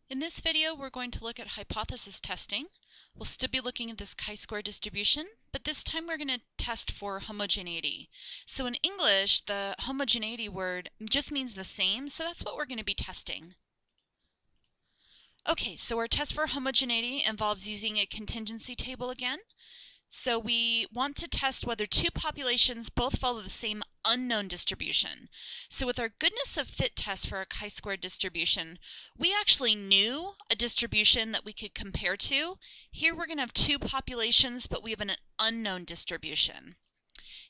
In this video, we're going to look at hypothesis testing. We'll still be looking at this chi-square distribution, but this time we're going to test for homogeneity. So in English, the homogeneity word just means the same, so that's what we're going to be testing. Okay, so our test for homogeneity involves using a contingency table again. So we want to test whether two populations both follow the same unknown distribution. So with our goodness of fit test for our chi-squared distribution, we actually knew a distribution that we could compare to. Here we're going to have two populations, but we have an unknown distribution.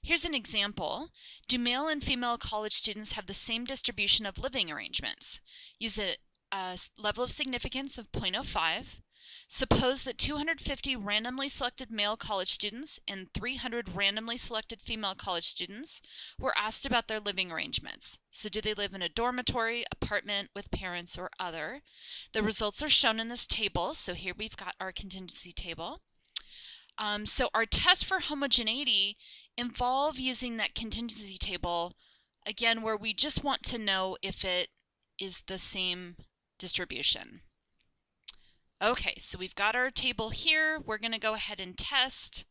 Here's an example. Do male and female college students have the same distribution of living arrangements? Use a level of significance of 0.05. Suppose that 250 randomly selected male college students and 300 randomly selected female college students were asked about their living arrangements. So do they live in a dormitory, apartment, with parents, or other? The results are shown in this table. So here we've got our contingency table. So our test for homogeneity involve using that contingency table, again, where we just want to know if it is the same distribution. Okay, so we've got our table here. We're going to go ahead and test.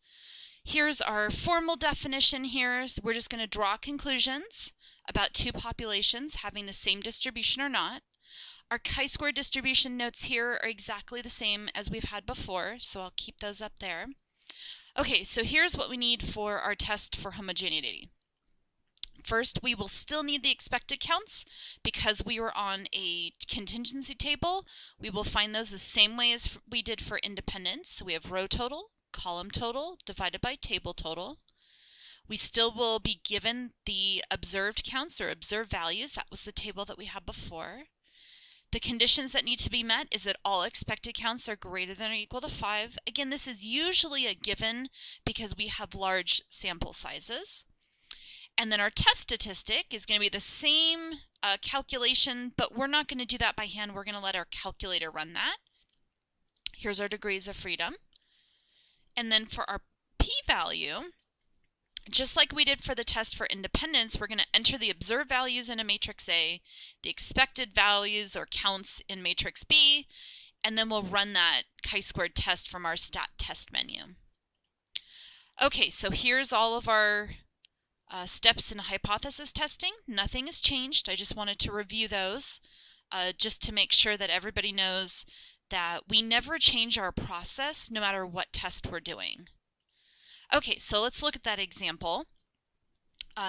Here's our formal definition here. So we're just going to draw conclusions about two populations having the same distribution or not. Our chi-square distribution notes here are exactly the same as we've had before, so I'll keep those up there. Okay, so here's what we need for our test for homogeneity. First, we will still need the expected counts because we were on a contingency table. We will find those the same way as we did for independence. So we have row total, column total, divided by table total. We still will be given the observed counts or observed values. That was the table that we had before. The conditions that need to be met is that all expected counts are greater than or equal to 5. Again, this is usually a given because we have large sample sizes. And then our test statistic is going to be the same calculation, but we're not going to do that by hand. We're going to let our calculator run that. Here's our degrees of freedom. And then for our p-value, just like we did for the test for independence, we're going to enter the observed values in a matrix A, the expected values or counts in matrix B, and then we'll run that chi-squared test from our stat test menu. Okay, so here's all of our steps in hypothesis testing. Nothing has changed. I just wanted to review those just to make sure that everybody knows that we never change our process no matter what test we're doing. Okay, so let's look at that example.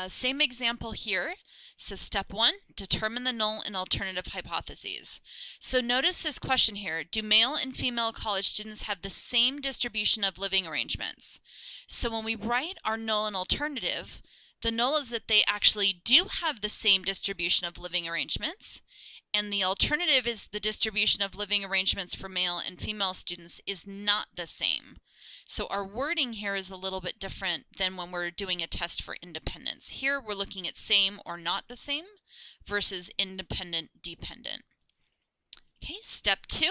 Same example here. So step 1, determine the null and alternative hypotheses. So notice this question here. Do male and female college students have the same distribution of living arrangements? So when we write our null and alternative, the null is that they actually do have the same distribution of living arrangements, and the alternative is the distribution of living arrangements for male and female students is not the same. So our wording here is a little bit different than when we're doing a test for independence. Here we're looking at same or not the same versus independent, dependent. Okay, step 2.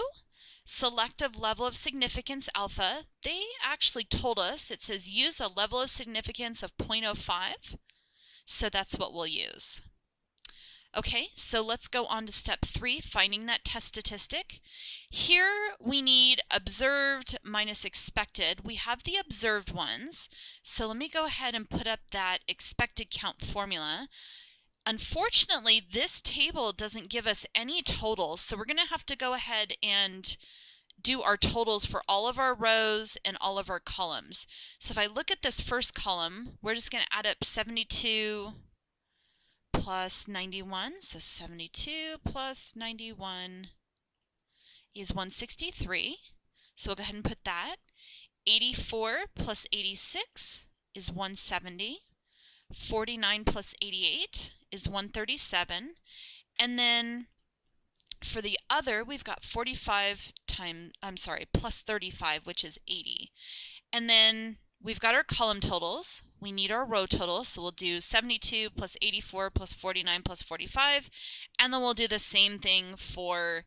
Selective level of significance alpha. They actually told us, it says use a level of significance of 0.05, so that's what we'll use. Okay, so let's go on to step 3, finding that test statistic. Here we need observed minus expected. We have the observed ones, so let me go ahead and put up that expected count formula. Unfortunately, this table doesn't give us any totals, so we're going to have to go ahead and do our totals for all of our rows and all of our columns. So if I look at this first column, we're just going to add up 72 plus 91. So 72 plus 91 is 163. So we'll go ahead and put that. 84 plus 86 is 170. 49 plus 88 is 137. And then for the other, we've got 45 plus 35, which is 80. And then we've got our column totals. We need our row totals, so we'll do 72 plus 84 plus 49 plus 45. And then we'll do the same thing for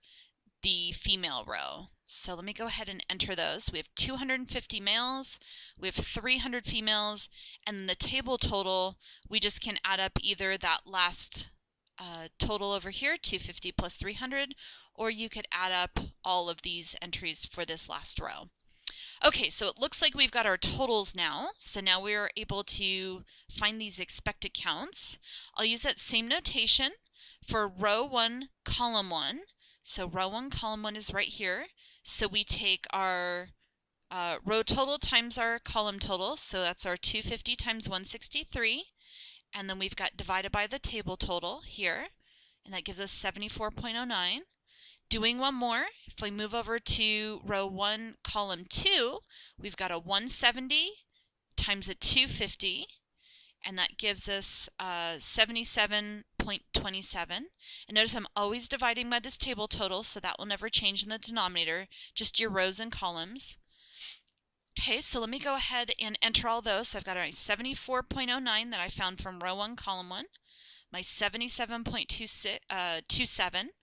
the female row. So let me go ahead and enter those. We have 250 males, we have 300 females, and the table total, we just can add up either that last total over here, 250 plus 300, or you could add up all of these entries for this last row. Okay, so it looks like we've got our totals now. So now we are able to find these expected counts. I'll use that same notation for row 1, column 1. So row 1, column 1 is right here. So we take our row total times our column total. So that's our 250 times 163. And then we've got divided by the table total here. And that gives us 74.09. Doing one more, if we move over to row 1, column 2, we've got a 170 times a 250, and that gives us 77.27. And notice I'm always dividing by this table total, so that will never change in the denominator, just your rows and columns. Okay, so let me go ahead and enter all those. So I've got my 74.09 that I found from row 1, column 1, my 77.27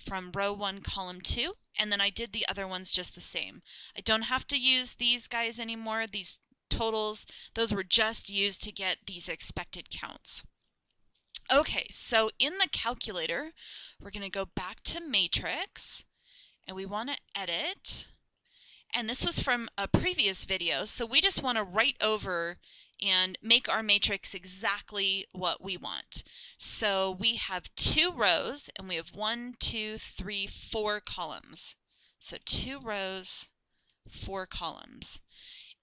from row 1, column 2, and then I did the other ones just the same. I don't have to use these guys anymore, these totals. Those were just used to get these expected counts. Okay, so in the calculator, we're going to go back to matrix, and we want to edit. And this was from a previous video, so we just want to write over and make our matrix exactly what we want. So we have 2 rows, and we have 1, 2, 3, 4 columns. So 2 rows, 4 columns.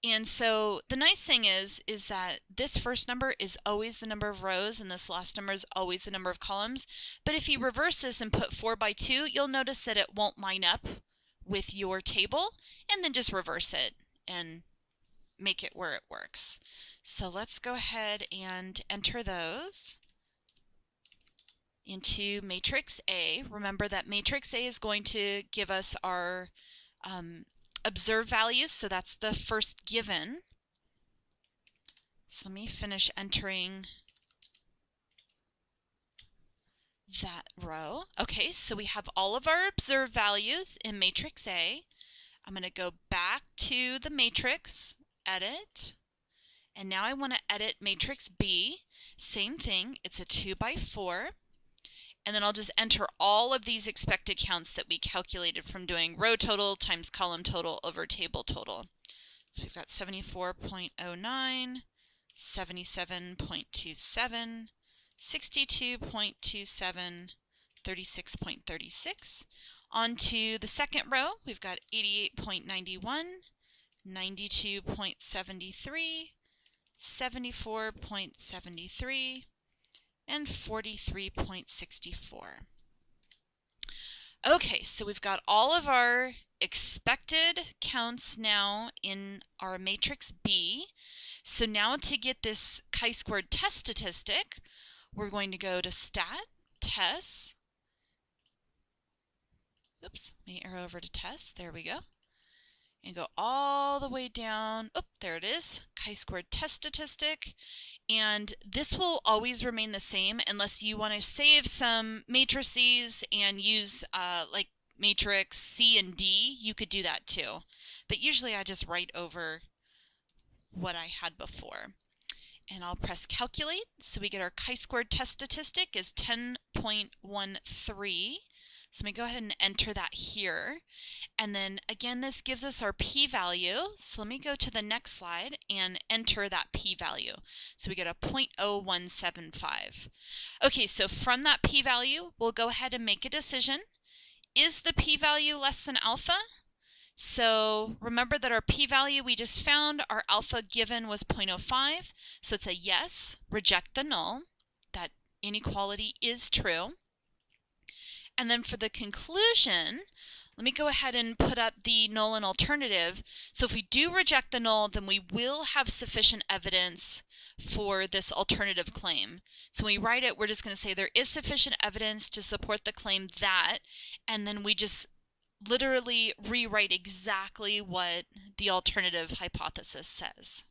And so the nice thing is that this first number is always the number of rows, and this last number is always the number of columns. But if you reverse this and put 4 by 2, you'll notice that it won't line up with your table, and then just reverse it and make it where it works. So let's go ahead and enter those into matrix A. Remember that matrix A is going to give us our observed values, so that's the first given. So let me finish entering that row. Okay, so we have all of our observed values in matrix A. I'm going to go back to the matrix, edit, and now I want to edit matrix B. Same thing, it's a 2 by 4. And then I'll just enter all of these expected counts that we calculated from doing row total times column total over table total. So we've got 74.09, 77.27, 62.27, 36.36. On to the second row, we've got 88.91, 92.73, 74.73, and 43.64. Okay, so we've got all of our expected counts now in our matrix B. So now to get this chi-squared test statistic, we're going to go to stat, tests. Oops, let me arrow over to tests. There we go. And go all the way down. Oh, there it is. Chi-squared test statistic. And this will always remain the same unless you want to save some matrices and use like matrix C and D. You could do that too. But usually I just write over what I had before. And I'll press calculate. So we get our chi-squared test statistic is 10.13. So let me go ahead and enter that here. And then again, this gives us our p-value. So let me go to the next slide and enter that p-value. So we get a 0.0175. Okay, so from that p-value, we'll go ahead and make a decision. Is the p-value less than alpha? So remember that our p-value we just found, our alpha given was 0.05. So it's a yes, reject the null. That inequality is true. And then for the conclusion, let me go ahead and put up the null and alternative. So if we do reject the null, then we will have sufficient evidence for this alternative claim. So when we write it, we're just going to say there is sufficient evidence to support the claim that, and then we just literally rewrite exactly what the alternative hypothesis says.